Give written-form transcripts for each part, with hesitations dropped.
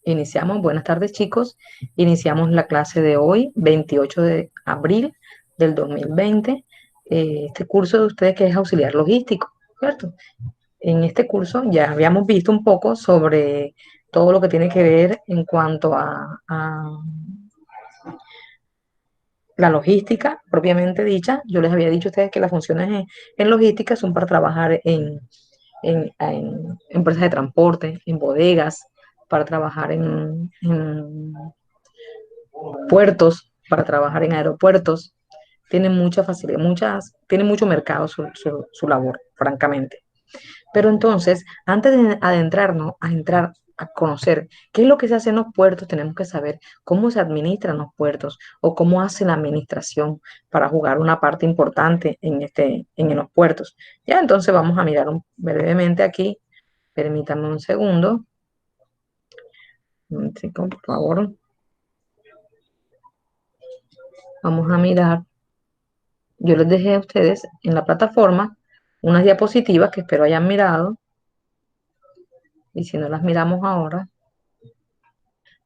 Iniciamos, buenas tardes chicos, iniciamos la clase de hoy, 28 de abril del 2020, este curso de ustedes que es auxiliar logístico, ¿cierto? En este curso ya habíamos visto un poco sobre todo lo que tiene que ver en cuanto a la logística propiamente dicha. Yo les había dicho a ustedes que las funciones en logística son para trabajar en empresas de transporte, en bodegas, para trabajar en puertos, para trabajar en aeropuertos. Tienen mucha facilidad, tienen mucho mercado su labor, francamente. Pero entonces, antes de adentrarnos, a entrar a conocer qué es lo que se hace en los puertos, tenemos que saber cómo se administran los puertos o cómo hace la administración para jugar una parte importante en los puertos. Ya, entonces vamos a mirar brevemente aquí. Permítanme un segundo. Un segundo, por favor. Vamos a mirar. Yo les dejé a ustedes en la plataforma unas diapositivas que espero hayan mirado. Y si no las miramos ahora,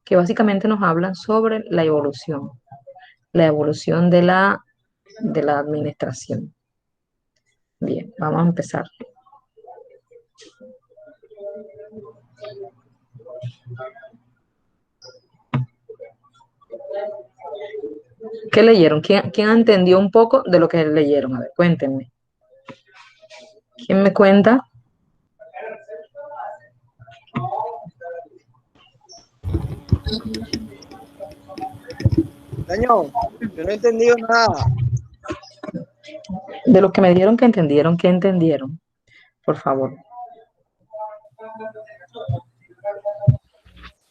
que básicamente nos hablan sobre la evolución de la administración. Bien, vamos a empezar. ¿Qué leyeron? ¿Quién entendió un poco de lo que leyeron? A ver, cuéntenme. ¿Quién me cuenta? Señor, yo no he entendido nada. De los que me dieron que entendieron, ¿qué entendieron? Por favor.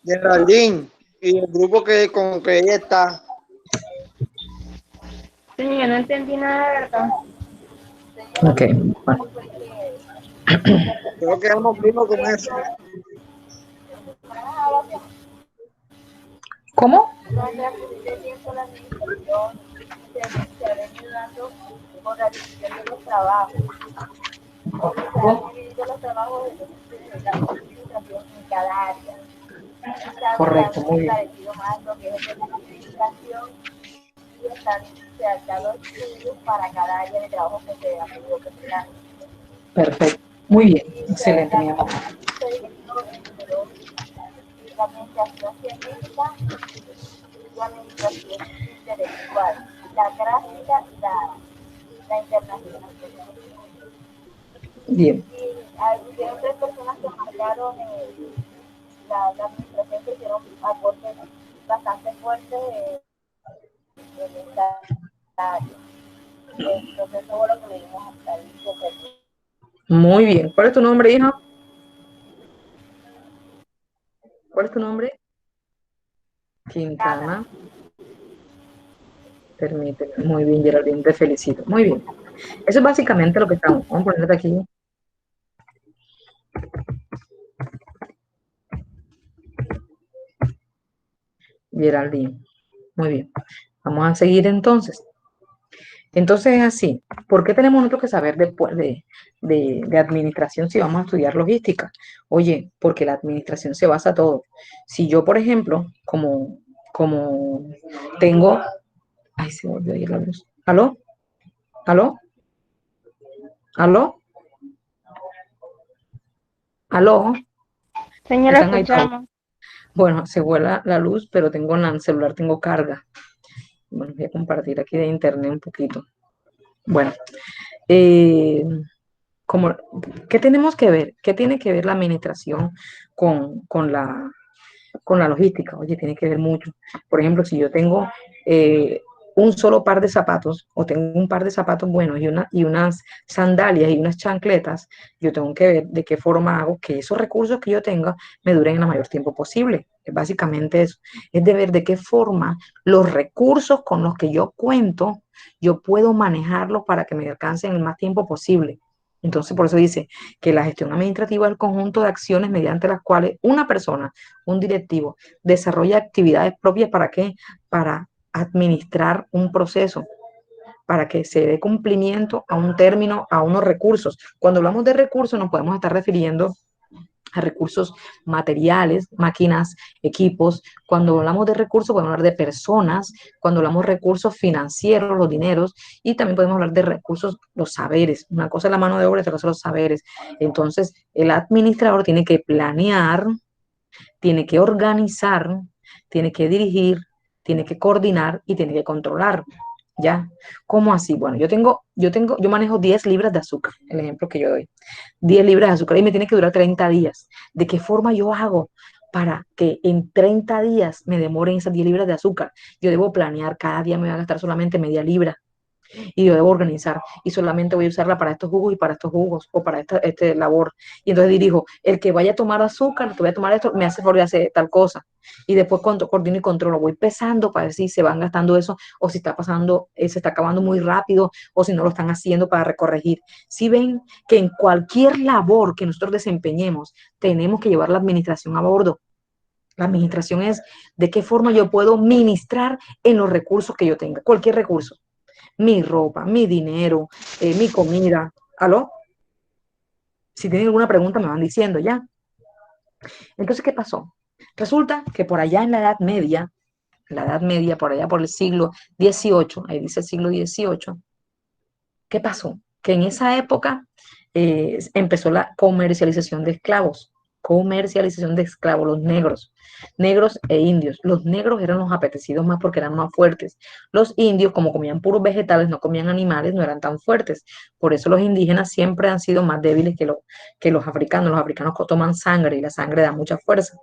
Geraldine y el grupo con que ella está. Sí, yo no entendí nada de verdad. Ok, bueno. Creo que vamos primos con eso. ¿Cómo? No es de tiempo la administración se ha venido dando por la división de los trabajos. Se han dividido los trabajos de la administración en cada área. Se han Correcto, muy bien. esclarecido más lo que es el de la administración y se han dado estudios para cada área de trabajo que se ha pedido presentar. Perfecto. Muy bien. Y Excelente, la mi amor. se dividió entre dos, la administración científica y administración intelectual, la gráfica y la internacional. Bien. Y hubieron tres personas que marcaron la administración que hicieron aportes bastante fuertes en esta área. Entonces, eso fue lo que leímos hasta ahí. Muy bien. ¿Cuál es tu nombre, hija? ¿Cuál es tu nombre? Quintana. Permíteme. Muy bien, Geraldine, te felicito. Muy bien. Eso es básicamente lo que estamos. Vamos a ponerte aquí. Geraldine. Muy bien. Vamos a seguir entonces. Entonces es así. ¿Por qué tenemos nosotros que saber después de administración si vamos a estudiar logística? Oye, porque la administración se basa todo. Si yo, por ejemplo, como tengo... Ay, se volvió a ir la luz. ¿Aló? ¿Aló? ¿Aló? ¿Aló? Señora, ¿Están ahí? escuchamos. Bueno, se vuela la luz, pero tengo en el celular, tengo carga. Bueno, voy a compartir aquí de internet un poquito. Bueno, eh, como, ¿qué tenemos que ver? ¿Qué tiene que ver la administración con la logística? Oye, tiene que ver mucho. Por ejemplo, si yo tengo eh, un solo par de zapatos o tengo un par de zapatos buenos y unas sandalias y unas chancletas, yo tengo que ver de qué forma hago que esos recursos que yo tenga me duren el mayor tiempo posible. Es básicamente eso. Es de ver de qué forma los recursos con los que yo cuento, yo puedo manejarlos para que me alcancen el más tiempo posible. Entonces, por eso dice que la gestión administrativa es el conjunto de acciones mediante las cuales una persona, un directivo, desarrolla actividades propias ¿para qué? Para administrar un proceso, para que se dé cumplimiento a un término, a unos recursos. Cuando hablamos de recursos nos podemos estar refiriendo a recursos materiales, máquinas, equipos. Cuando hablamos de recursos, podemos hablar de personas. Cuando hablamos de recursos financieros, los dineros, y también podemos hablar de recursos, los saberes. Una cosa es la mano de obra y otra cosa son los saberes. Entonces, el administrador tiene que planear, tiene que organizar, tiene que dirigir, tiene que coordinar y tiene que controlar. ¿Ya? ¿Cómo así? Bueno, yo manejo 10 libras de azúcar, el ejemplo que yo doy. 10 libras de azúcar y me tiene que durar 30 días. ¿De qué forma yo hago para que en 30 días me demoren esas 10 libras de azúcar? Yo debo planear, cada día me voy a gastar solamente media libra y yo debo organizar y solamente voy a usarla para estos jugos y para estos jugos o para este labor. Y entonces dirijo, el que vaya a tomar azúcar, el que vaya a tomar esto, me hace favor de hacer tal cosa. Y después coordino y controlo, voy pesando para ver si se van gastando eso o si está pasando, se está acabando muy rápido o si no lo están haciendo para recorregir. Si ven que en cualquier labor que nosotros desempeñemos, tenemos que llevar la administración a bordo. La administración es de qué forma yo puedo ministrar en los recursos que yo tenga, cualquier recurso, mi ropa, mi dinero, mi comida. ¿Aló? Si tienen alguna pregunta me van diciendo ya. Entonces, ¿qué pasó? Resulta que por allá en la Edad Media, por allá por el siglo XVIII, ahí dice el siglo XVIII, ¿qué pasó? Que en esa época empezó la comercialización de esclavos. Comercialización de esclavos, los negros e indios. Los negros eran los apetecidos más porque eran más fuertes. Los indios, como comían puros vegetales, no comían animales, no eran tan fuertes. Por eso los indígenas siempre han sido más débiles que los africanos. Los africanos toman sangre y la sangre da mucha fuerza.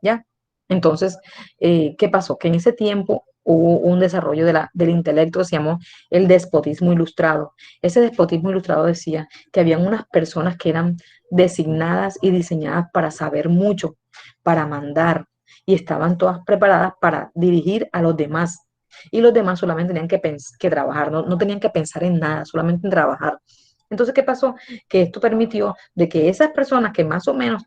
¿Ya? Entonces, ¿qué pasó? Que en ese tiempo hubo un desarrollo del intelecto que se llamó el despotismo ilustrado. Ese despotismo ilustrado decía que habían unas personas que eran designadas y diseñadas para saber mucho, para mandar, y estaban todas preparadas para dirigir a los demás. Y los demás solamente tenían que trabajar, no tenían que pensar en nada, solamente en trabajar. Entonces, ¿qué pasó? Que esto permitió de que esas personas que más o menos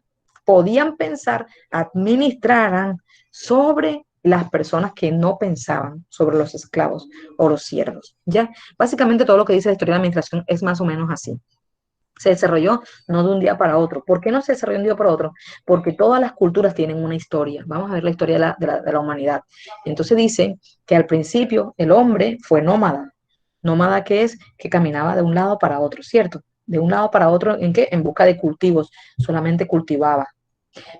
podían pensar, administraran sobre las personas que no pensaban, sobre los esclavos o los siervos. ¿Ya? Básicamente todo lo que dice la historia de la administración es más o menos así. Se desarrolló no de un día para otro. ¿Por qué no se desarrolló de un día para otro? Porque todas las culturas tienen una historia. Vamos a ver la historia de la humanidad. Entonces dice que al principio el hombre fue nómada. Nómada que es que caminaba de un lado para otro, ¿cierto? De un lado para otro, ¿en qué? En busca de cultivos. Solamente cultivaba.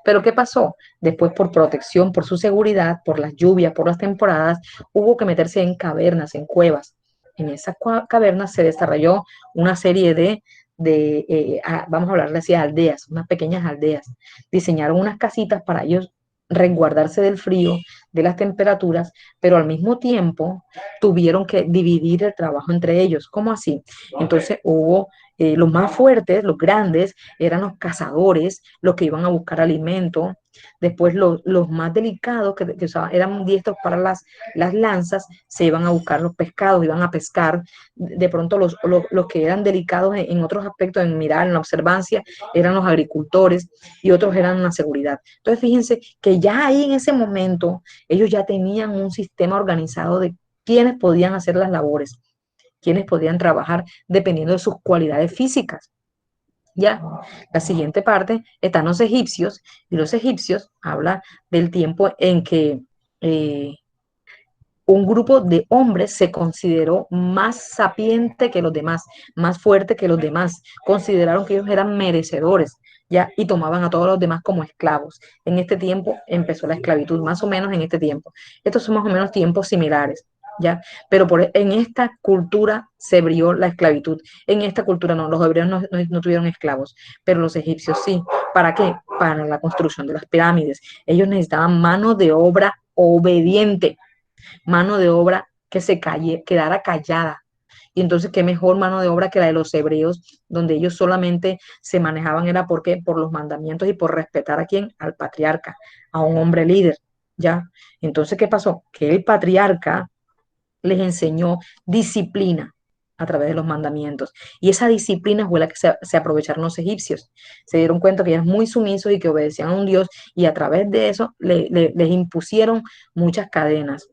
Pero ¿qué pasó? Después, por protección, por su seguridad, por las lluvias, por las temporadas, hubo que meterse en cavernas, en cuevas. En esas cavernas se desarrolló una serie vamos a hablarle así, aldeas, unas pequeñas aldeas. Diseñaron unas casitas para ellos resguardarse del frío, de las temperaturas, pero al mismo tiempo tuvieron que dividir el trabajo entre ellos. ¿Cómo así? Entonces hubo los más fuertes, los grandes, eran los cazadores, los que iban a buscar alimento. Después los más delicados, que usaban, eran diestros para las lanzas, se iban a buscar los pescados, iban a pescar. De pronto los que eran delicados en otros aspectos, en mirar, en la observancia, eran los agricultores y otros eran la seguridad. Entonces fíjense que ya ahí en ese momento ellos ya tenían un sistema organizado de quiénes podían hacer las labores, quiénes podían trabajar dependiendo de sus cualidades físicas. Ya, la siguiente parte están los egipcios, y los egipcios habla del tiempo en que un grupo de hombres se consideró más sapiente que los demás, más fuerte que los demás. Consideraron que ellos eran merecedores, ya, y tomaban a todos los demás como esclavos. En este tiempo empezó la esclavitud, más o menos en este tiempo. Estos son más o menos tiempos similares. ¿Ya? Pero en esta cultura se abrió la esclavitud. En esta cultura no, los hebreos no tuvieron esclavos, pero los egipcios sí. ¿Para qué? Para la construcción de las pirámides. Ellos necesitaban mano de obra obediente, mano de obra que quedara callada. Y entonces, ¿qué mejor mano de obra que la de los hebreos, donde ellos solamente se manejaban, era porque por los mandamientos y por respetar a quién, al patriarca, a un hombre líder, ¿ya? Entonces, ¿qué pasó? Que el patriarca les enseñó disciplina a través de los mandamientos. Y esa disciplina fue la que se aprovecharon los egipcios. Se dieron cuenta que eran muy sumisos y que obedecían a un Dios, y a través de eso les impusieron muchas cadenas.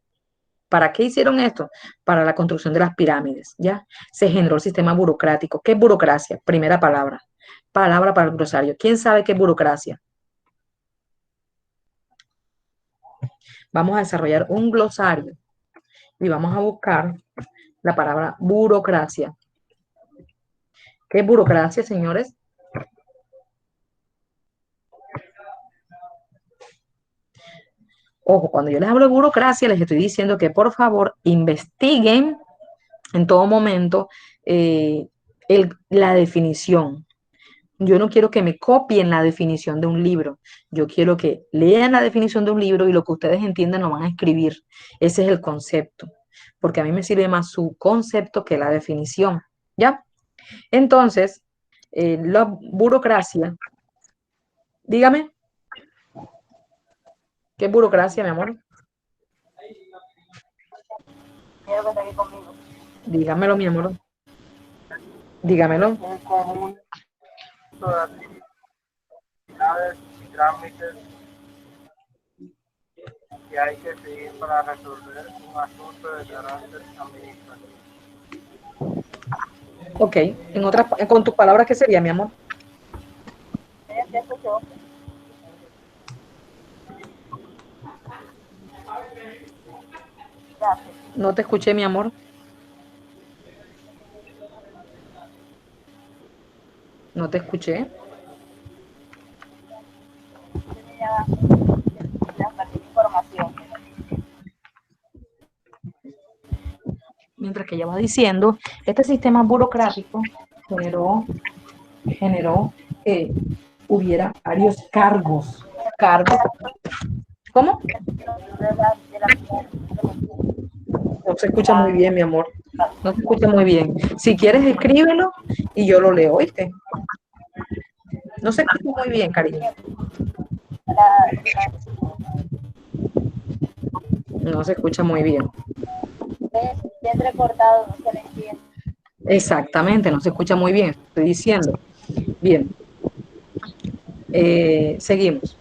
¿Para qué hicieron esto? Para la construcción de las pirámides, ¿ya? Se generó el sistema burocrático. ¿Qué es burocracia? Primera palabra. Palabra para el glosario. ¿Quién sabe qué es burocracia? vamos a desarrollar un glosario y vamos a buscar la palabra burocracia. ¿Qué es burocracia, señores? Ojo, cuando yo les hablo de burocracia, les estoy diciendo que por favor investiguen en todo momento la definición. Yo no quiero que me copien la definición de un libro. Yo quiero que lean la definición de un libro y lo que ustedes entiendan lo van a escribir. Ese es el concepto. Porque a mí me sirve más su concepto que la definición. ¿Ya? Entonces, la burocracia. Dígame. ¿Qué es burocracia, mi amor? Quiero que esté aquí conmigo. Dígamelo, mi amor. Dígamelo. Un conjunto de actividades y trámites que hay que seguir para resolver un asunto de carácter administrativo. Ok. Con tus palabras, ¿qué sería, mi amor? Ella te escuchó. Gracias. No te escuché, mi amor. No te escuché. Tenía la información. Mientras que ella va diciendo, este sistema burocrático generó que hubiera varios cargos. ¿Cargos? ¿Cómo? No se escucha muy bien, mi amor. No se escucha muy bien. Si quieres, escríbelo y yo lo leo, ¿oíste? No se escucha muy bien, cariño. No se escucha muy bien. Es entrecortado, no se le entiende. Exactamente, no se escucha muy bien, estoy diciendo. Bien. Seguimos.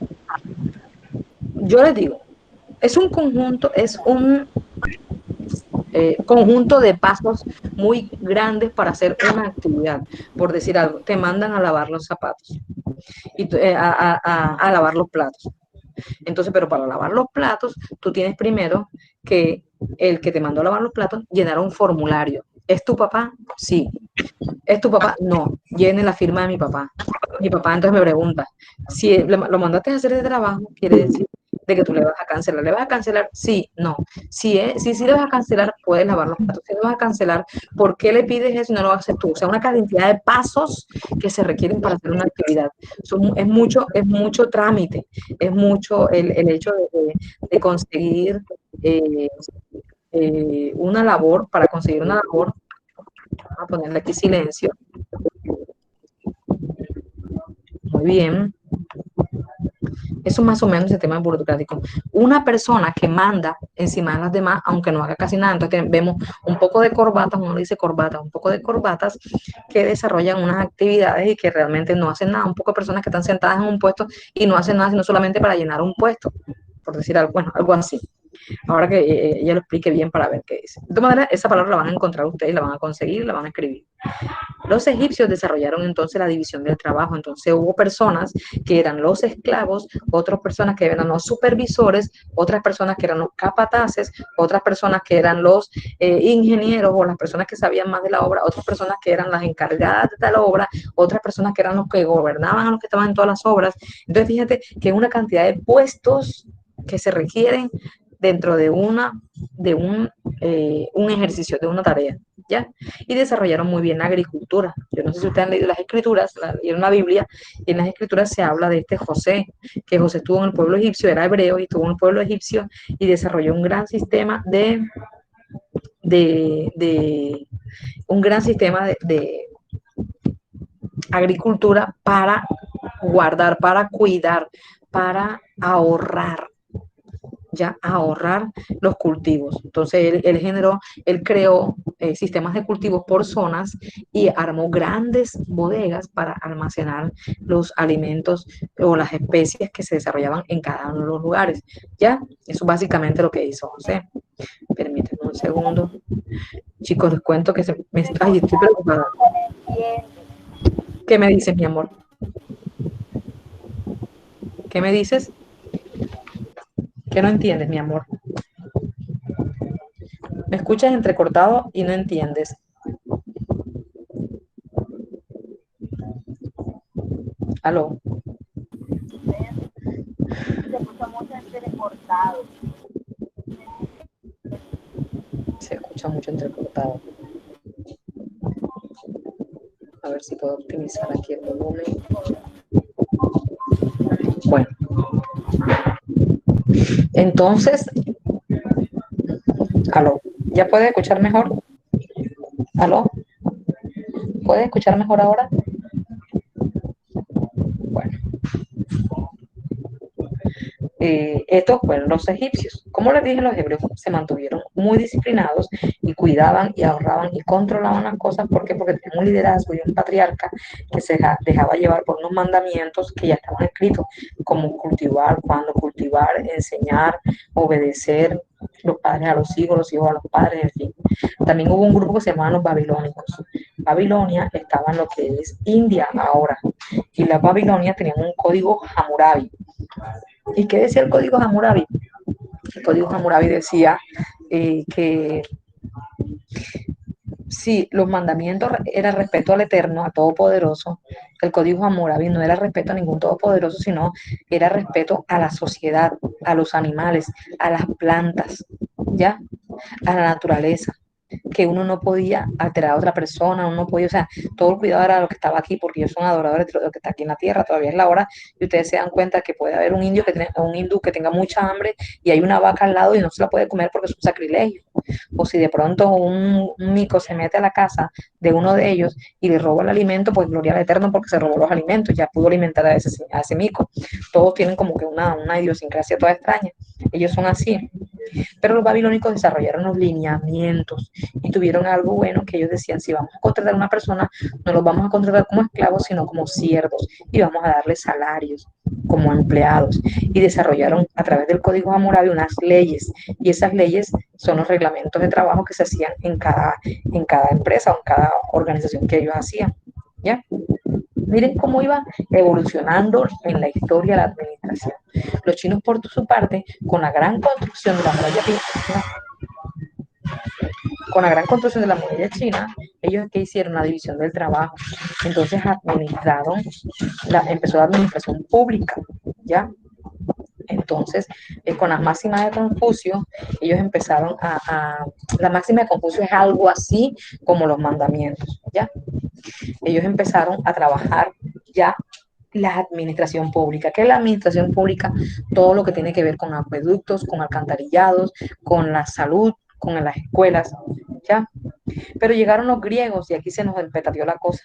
Yo les digo, es un conjunto de pasos muy grandes para hacer una actividad. Por decir algo, te mandan a lavar los zapatos y a lavar los platos. Entonces, pero para lavar los platos, tú tienes primero que el que te mandó a lavar los platos llenar un formulario. ¿Es tu papá? Sí. ¿Es tu papá? No. Llene la firma de mi papá. Mi papá entonces me pregunta, si lo mandaste a hacer de trabajo, quiere decir de que tú le vas a cancelar. ¿Le vas a cancelar? Sí, no. Si le vas a cancelar, puedes lavar los platos. Si le vas a cancelar, ¿por qué le pides eso y no lo haces tú? O sea, una cantidad de pasos que se requieren para hacer una actividad. Es mucho trámite, es mucho el hecho de conseguir una labor, para conseguir una labor, vamos a ponerle aquí silencio. Muy bien. Eso es más o menos el tema burocrático. Una persona que manda encima de las demás, aunque no haga casi nada, entonces vemos un poco de corbatas, uno dice corbatas, un poco de corbatas que desarrollan unas actividades y que realmente no hacen nada. Un poco de personas que están sentadas en un puesto y no hacen nada sino solamente para llenar un puesto, por decir algo, bueno, algo así. Ahora que ella lo explique bien para ver qué dice. De todas maneras, esa palabra la van a encontrar ustedes, la van a conseguir, la van a escribir. Los egipcios desarrollaron entonces la división del trabajo. Entonces hubo personas que eran los esclavos, otras personas que eran los supervisores, otras personas que eran los capataces, otras personas que eran los ingenieros o las personas que sabían más de la obra, otras personas que eran las encargadas de tal obra, otras personas que eran los que gobernaban a los que estaban en todas las obras. Entonces fíjate que es una cantidad de puestos que se requieren dentro de un ejercicio, de una tarea, ¿ya? Y desarrollaron muy bien la agricultura. Yo no sé si ustedes han leído las escrituras, leyeron la Biblia, y en las escrituras se habla de este José, que José estuvo en el pueblo egipcio, era hebreo, y estuvo en el pueblo egipcio, y desarrolló un gran sistema de agricultura para guardar, para cuidar, para ahorrar, ya ahorrar los cultivos. Entonces él creó sistemas de cultivos por zonas y armó grandes bodegas para almacenar los alimentos o las especies que se desarrollaban en cada uno de los lugares. Ya, eso es básicamente lo que hizo José. Permítanme un segundo. Chicos, les cuento que ay, estoy preocupada. ¿Qué me dices, mi amor? ¿Qué me dices? ¿Qué no entiendes, mi amor? Me escuchas entrecortado y no entiendes. Aló, Se escucha mucho entrecortado. se escucha mucho entrecortado. A ver si puedo optimizar aquí el volumen. Bueno, entonces, aló, ¿ya puedes escuchar mejor? Aló, ¿puedes escuchar mejor ahora? Bueno, estos fueron los egipcios. Como les dije, los hebreos se mantuvieron muy disciplinados y cuidaban y ahorraban y controlaban las cosas. ¿Por qué? Porque tenían un liderazgo y un patriarca que se dejaba llevar por unos mandamientos que ya estaban escritos, como cultivar, cuándo cultivar, enseñar, obedecer, los padres a los hijos a los padres, en fin. También hubo un grupo que se llamaban los babilónicos. Babilonia estaba en lo que es India ahora, y las Babilonias tenían un código Hammurabi. ¿Y qué decía el código Hammurabi? El código Hammurabi decía que si los mandamientos era respeto al Eterno, a Todopoderoso, el código Hammurabi no era respeto a ningún Todopoderoso, sino era respeto a la sociedad, a los animales, a las plantas, ¿ya? A la naturaleza, que uno no podía alterar a otra persona, uno no podía, o sea, todo el cuidado era lo que estaba aquí, porque ellos son adoradores de lo que está aquí en la tierra, todavía es la hora, y ustedes se dan cuenta que puede haber un indio un hindú que tenga mucha hambre y hay una vaca al lado y no se la puede comer porque es un sacrilegio. O si de pronto un mico se mete a la casa de uno de ellos y le roba el alimento, pues gloria al Eterno porque se robó los alimentos, ya pudo alimentar a ese mico. Todos tienen como que una idiosincrasia toda extraña. Ellos son así. Pero los babilónicos desarrollaron los lineamientos y tuvieron algo bueno que ellos decían, si vamos a contratar a una persona, no los vamos a contratar como esclavos, sino como siervos y vamos a darles salarios como empleados. Y desarrollaron a través del Código Hammurabi unas leyes y esas leyes son los reglamentos de trabajo que se hacían en cada empresa o en cada organización que ellos hacían. ¿Ya? Miren cómo iba evolucionando en la historia la administración. Los chinos, por su parte, con la gran construcción de la muralla china, ellos que hicieron la división del trabajo. Entonces empezó la administración pública, ¿ya? Entonces, con las máximas de Confucio, ellos empezaron la máxima de Confucio es algo así como los mandamientos, ¿ya? Ellos empezaron a trabajar ya la administración pública. ¿Qué es la administración pública? Todo lo que tiene que ver con acueductos, con alcantarillados, con la salud, con las escuelas, ¿ya? Pero llegaron los griegos y aquí se nos empetateó la cosa,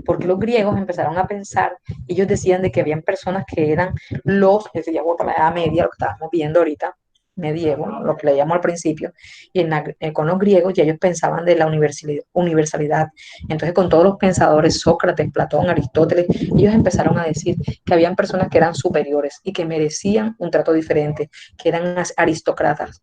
porque los griegos empezaron a pensar, ellos decían de que habían personas que eran que ya por la Edad Media, lo que estábamos viendo ahorita, medievo, lo que le llamo al principio, y con los griegos ya ellos pensaban de la universalidad. Entonces con todos los pensadores, Sócrates, Platón, Aristóteles, ellos empezaron a decir que habían personas que eran superiores y que merecían un trato diferente, que eran aristócratas.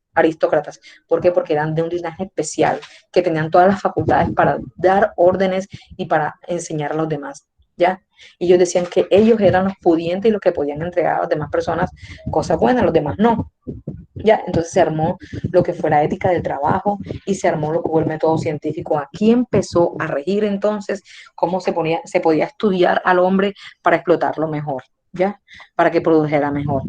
¿Por qué? Porque eran de un linaje especial, que tenían todas las facultades para dar órdenes y para enseñar a los demás, ¿ya? Y ellos decían que ellos eran los pudientes y los que podían entregar a las demás personas cosas buenas, los demás no. ¿Ya? Entonces se armó lo que fue la ética del trabajo y se armó lo que fue el método científico. Aquí empezó a regir entonces cómo se podía estudiar al hombre para explotarlo mejor, ¿ya? Para que produjera mejor.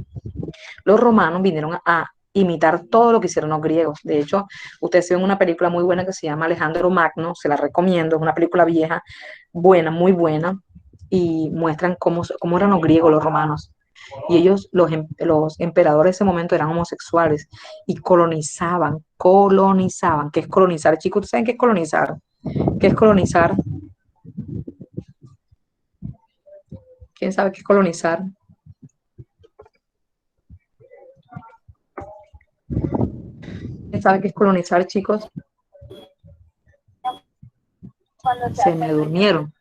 Los romanos vinieron a imitar todo lo que hicieron los griegos. De hecho, ustedes ven una película muy buena que se llama Alejandro Magno, se la recomiendo, es una película vieja, buena, muy buena, y muestran cómo eran los griegos, los romanos. Y ellos, los emperadores de ese momento eran homosexuales y colonizaban. ¿Qué es colonizar, chicos? ¿Ustedes saben qué es colonizar? ¿Qué es colonizar? ¿Quién sabe qué es colonizar? ¿Quién sabe qué es colonizar, chicos? Se me durmieron.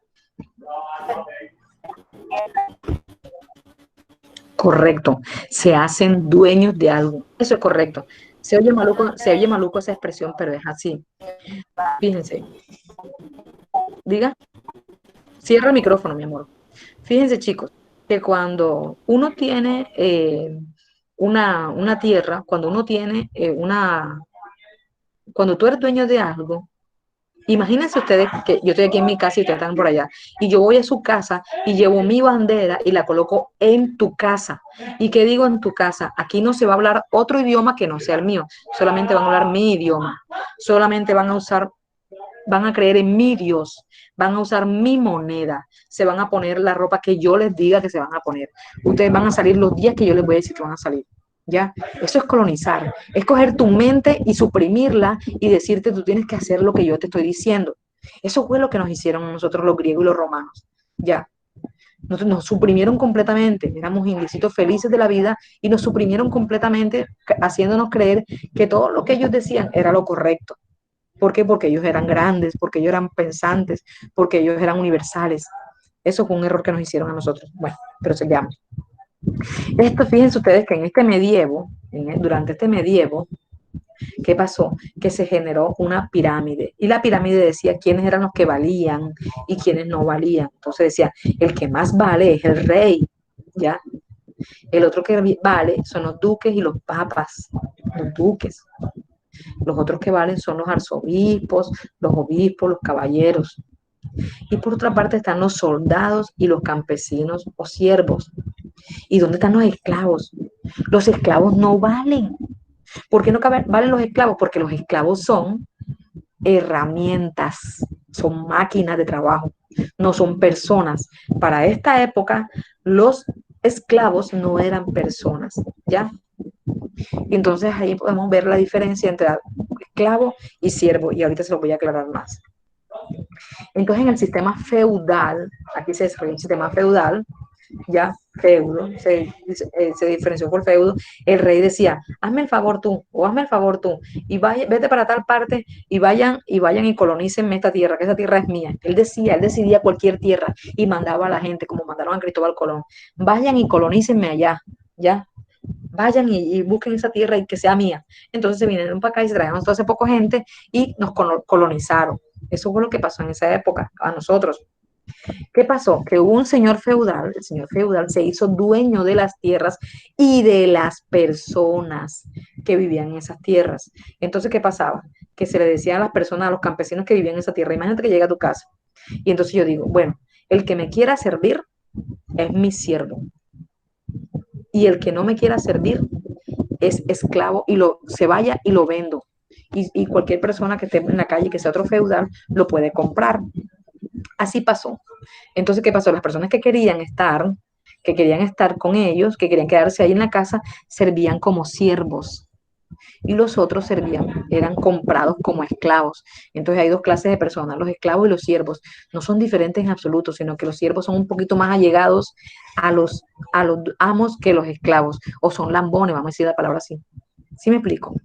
Correcto, se hacen dueños de algo. Eso es correcto. Se oye maluco esa expresión, pero es así. Fíjense. Diga. Cierra el micrófono, mi amor. Fíjense, chicos, que cuando uno tiene una tierra, cuando uno tiene cuando tú eres dueño de algo, imagínense ustedes que yo estoy aquí en mi casa y ustedes están por allá, y yo voy a su casa y llevo mi bandera y la coloco en tu casa. ¿Y qué digo en tu casa? Aquí no se va a hablar otro idioma que no sea el mío, solamente van a hablar mi idioma, solamente van a creer en mi Dios, van a usar mi moneda, se van a poner la ropa que yo les diga que se van a poner. Ustedes van a salir los días que yo les voy a decir que van a salir. ¿Ya? Eso es colonizar, es coger tu mente y suprimirla y decirte tú tienes que hacer lo que yo te estoy diciendo. Eso fue lo que nos hicieron nosotros los griegos y los romanos. ¿Ya? Nos suprimieron completamente, éramos indecisos felices de la vida y nos suprimieron completamente haciéndonos creer que todo lo que ellos decían era lo correcto. ¿Por qué? Porque ellos eran grandes, porque ellos eran pensantes, porque ellos eran universales. Eso fue un error que nos hicieron a nosotros. Bueno, pero sigamos. Esto, fíjense ustedes que en este medievo, durante este medievo, ¿qué pasó? Que se generó una pirámide. Y la pirámide decía quiénes eran los que valían y quiénes no valían. Entonces decía, el que más vale es el rey, ¿ya? El otro que vale son los duques y los papas, los duques. Los otros que valen son los arzobispos, los obispos, los caballeros. Y por otra parte están los soldados y los campesinos o siervos. ¿Y dónde están los esclavos? Los esclavos no valen. ¿Por qué no valen los esclavos? Porque los esclavos son herramientas, son máquinas de trabajo, no son personas. Para esta época, los esclavos no eran personas, ¿ya? Entonces ahí podemos ver la diferencia entre esclavo y siervo, y ahorita se lo voy a aclarar más. Entonces en el sistema feudal, aquí se desarrolla un sistema feudal, ya feudo, se diferenció por feudo, el rey decía, hazme el favor tú, o hazme el favor tú, y vete para tal parte, y vayan y colonícenme esta tierra, que esa tierra es mía. Él decidía cualquier tierra, y mandaba a la gente, como mandaron a Cristóbal Colón, vayan y colonícenme allá, ya, vayan y busquen esa tierra y que sea mía. Entonces se vinieron para acá y se trajeron toda esa poca gente, y nos colonizaron. Eso fue lo que pasó en esa época, a nosotros. ¿Qué pasó? Que hubo un señor feudal, el señor feudal se hizo dueño de las tierras y de las personas que vivían en esas tierras. Entonces, ¿qué pasaba? Que se le decía a las personas, a los campesinos que vivían en esa tierra, imagínate que llega a tu casa. Y entonces yo digo, bueno, el que me quiera servir es mi siervo. Y el que no me quiera servir es esclavo y se vaya y lo vendo. Y cualquier persona que esté en la calle, que sea otro feudal, lo puede comprar. Así pasó. Entonces, ¿qué pasó? Las personas que querían estar con ellos, que querían quedarse ahí en la casa, servían como siervos. Y los otros eran comprados como esclavos. Entonces hay dos clases de personas, los esclavos y los siervos. No son diferentes en absoluto, sino que los siervos son un poquito más allegados a los amos que los esclavos, o son lambones, vamos a decir la palabra así. ¿Sí me explico?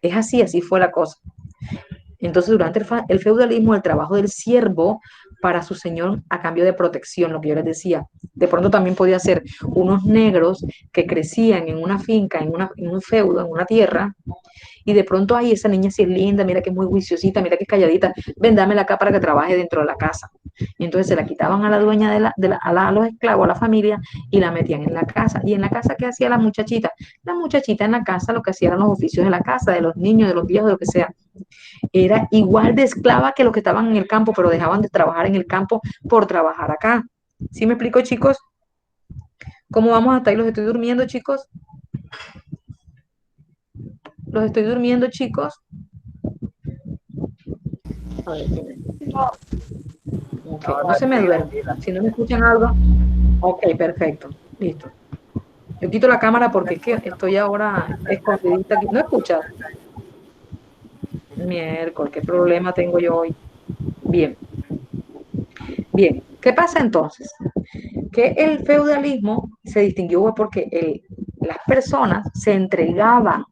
Es así, así fue la cosa. Entonces, durante el feudalismo, el trabajo del siervo para su señor a cambio de protección, lo que yo les decía, de pronto también podía ser unos negros que crecían en una finca, en un feudo, en una tierra, y de pronto, ay, esa niña sí es linda, mira que es muy juiciosita, mira que es calladita, ven, dámela acá para que trabaje dentro de la casa. Y entonces se la quitaban a la dueña a los esclavos, a la familia, y la metían en la casa. ¿Y en la casa qué hacía la muchachita? La muchachita en la casa lo que hacía eran los oficios de la casa, de los niños, de los viejos, de lo que sea. Era igual de esclava que los que estaban en el campo, pero dejaban de trabajar en el campo por trabajar acá. ¿Sí me explico, chicos? ¿Cómo vamos hasta ahí? ¿Los estoy durmiendo, chicos? ¿Los estoy durmiendo, chicos? A ver, No, okay. No se me duerme. Si no me escuchan algo, ok, perfecto, listo. Yo quito la cámara porque es que estoy ahora escondidita aquí. ¿No escuchas? Miércoles, ¿qué problema tengo yo hoy? Bien, bien. ¿Qué pasa entonces? Que el feudalismo se distinguió porque las personas se entregaban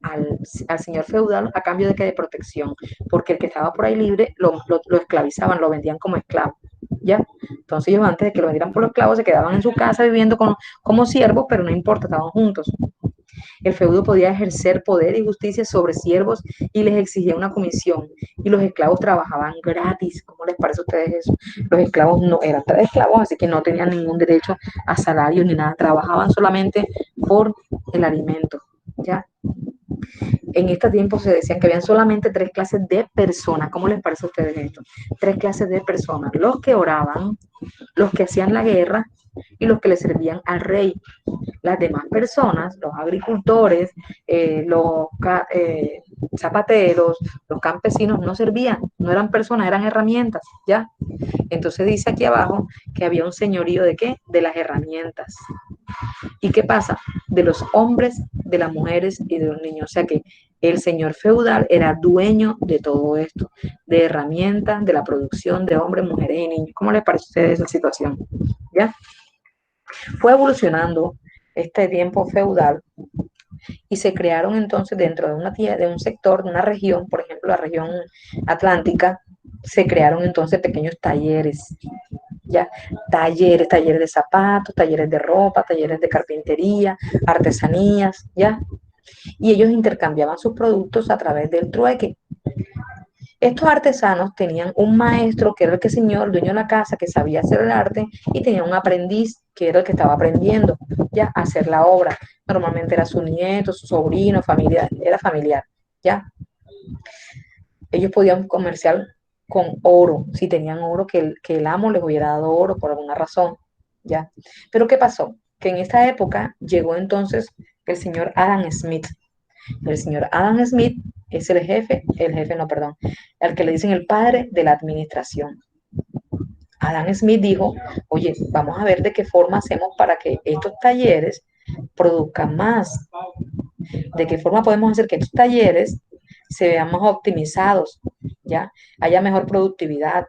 al señor feudal a cambio de que de protección, porque el que estaba por ahí libre lo esclavizaban, lo vendían como esclavo, ¿ya? Entonces ellos antes de que lo vendieran por los esclavos se quedaban en su casa viviendo como siervos, pero no importa, estaban juntos. El feudo podía ejercer poder y justicia sobre siervos y les exigía una comisión. Y los esclavos trabajaban gratis. ¿Cómo les parece a ustedes eso? Los esclavos no eran esclavos, así que no tenían ningún derecho a salario ni nada. Trabajaban solamente por el alimento, ¿ya? En este tiempo se decían que habían solamente 3 clases de personas. ¿Cómo les parece a ustedes esto? 3 clases de personas: los que oraban, los que hacían la guerra y los que le servían al rey. Las demás personas, los agricultores, los zapateros, los campesinos, no servían, no eran personas, eran herramientas, ¿ya? Entonces dice aquí abajo que había un señorío ¿de qué? De las herramientas. ¿Y qué pasa? De los hombres, de las mujeres y de los niños. O sea que el señor feudal era dueño de todo esto, de herramientas, de la producción de hombres, mujeres y niños. ¿Cómo les parece a ustedes esa situación? ¿Ya? Fue evolucionando este tiempo feudal y se crearon entonces dentro de un sector, de una región, por ejemplo la región atlántica, se crearon entonces pequeños talleres, ya, talleres de zapatos, talleres de ropa, talleres de carpintería, artesanías, ya, y ellos intercambiaban sus productos a través del trueque. Estos artesanos tenían un maestro que era el que señor, el dueño de la casa, que sabía hacer el arte, y tenía un aprendiz que era el que estaba aprendiendo ya a hacer la obra. Normalmente era su nieto, su sobrino, familiar, era familiar, ya. Ellos podían comerciar con oro, si tenían oro, que el amo les hubiera dado oro por alguna razón, ya. Pero ¿qué pasó? Que en esta época llegó entonces el señor Adam Smith. El señor Adam Smith es el jefe no, perdón, al que le dicen el padre de la administración. Adam Smith dijo, oye, vamos a ver de qué forma hacemos para que estos talleres produzcan más. De qué forma podemos hacer que estos talleres se vean más optimizados, ¿ya? Haya mejor productividad.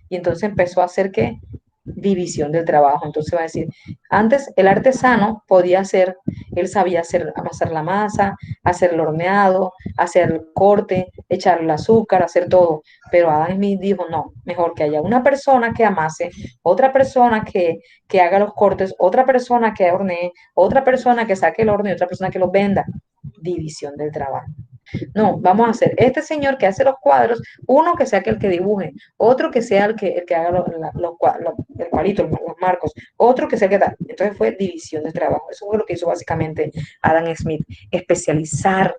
Y entonces empezó a hacer que división del trabajo. Entonces va a decir, antes el artesano podía hacer, él sabía hacer la masa, hacer el horneado, hacer el corte, echar el azúcar, hacer todo. Pero Adam Smith dijo, no, mejor que haya una persona que amase, otra persona que haga los cortes, otra persona que hornee, otra persona que saque el horno y otra persona que los venda. División del trabajo. No, vamos a hacer este señor que hace los cuadros, uno que sea el que dibuje, otro que sea el que haga el cuadrito, los marcos, otro que sea el que tal. Entonces fue división de trabajo. Eso fue lo que hizo básicamente Adam Smith, especializar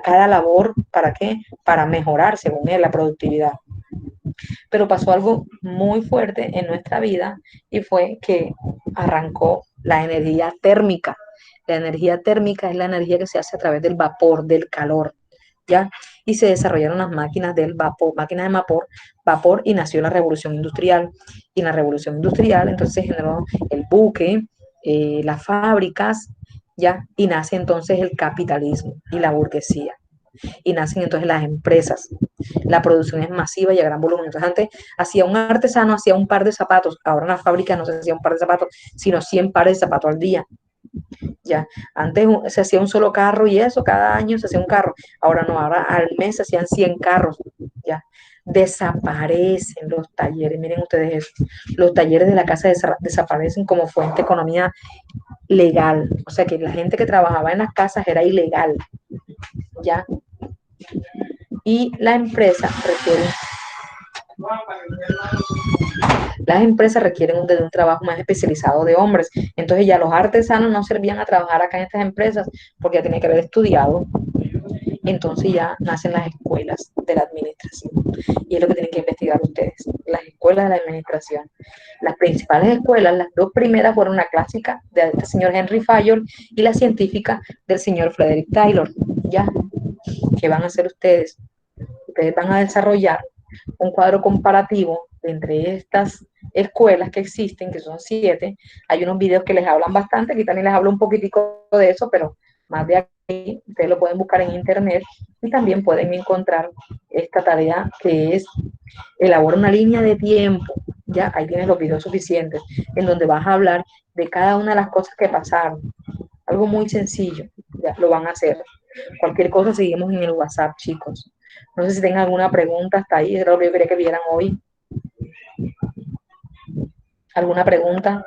cada labor, ¿para qué? Para mejorar, según él, la productividad. Pero pasó algo muy fuerte en nuestra vida y fue que arrancó la energía térmica. La energía térmica es la energía que se hace a través del vapor, del calor, ¿ya? Y se desarrollaron las máquinas del vapor, máquinas de vapor, y nació la revolución industrial. Y en la revolución industrial entonces se generó el buque, las fábricas, ¿ya? Y nace entonces el capitalismo y la burguesía. Y nacen entonces las empresas. La producción es masiva y a gran volumen. Entonces antes hacía un artesano, hacía un par de zapatos, ahora en las fábricas no se hacía un par de zapatos, sino 100 pares de zapatos al día. Ya, antes se hacía un solo carro y eso, cada año se hacía un carro, ahora no, ahora al mes se hacían 100 carros, ya. Desaparecen los talleres, miren ustedes eso, los talleres de la casa desaparecen como fuente de economía legal, o sea que la gente que trabajaba en las casas era ilegal, ya. Y las empresas requieren de un trabajo más especializado de hombres. Entonces ya los artesanos no servían a trabajar acá en estas empresas porque ya tenían que haber estudiado. Entonces ya nacen las escuelas de la administración. Y es lo que tienen que investigar ustedes, las escuelas de la administración. Las principales escuelas, las dos primeras fueron la clásica del señor Henry Fayol y la científica del señor Frederick Taylor. ¿Ya? ¿Qué van a hacer ustedes? Ustedes van a desarrollar un cuadro comparativo entre estas escuelas que existen, que son 7. Hay unos videos que les hablan bastante, aquí también les hablo un poquitico de eso, pero más de aquí, ustedes lo pueden buscar en internet y también pueden encontrar esta tarea que es elaborar una línea de tiempo, ya ahí tienes los videos suficientes, en donde vas a hablar de cada una de las cosas que pasaron, algo muy sencillo, ya lo van a hacer. Cualquier cosa seguimos en el WhatsApp, chicos. No sé si tengan alguna pregunta hasta ahí, era lo que yo quería que vieran hoy. ¿Alguna pregunta?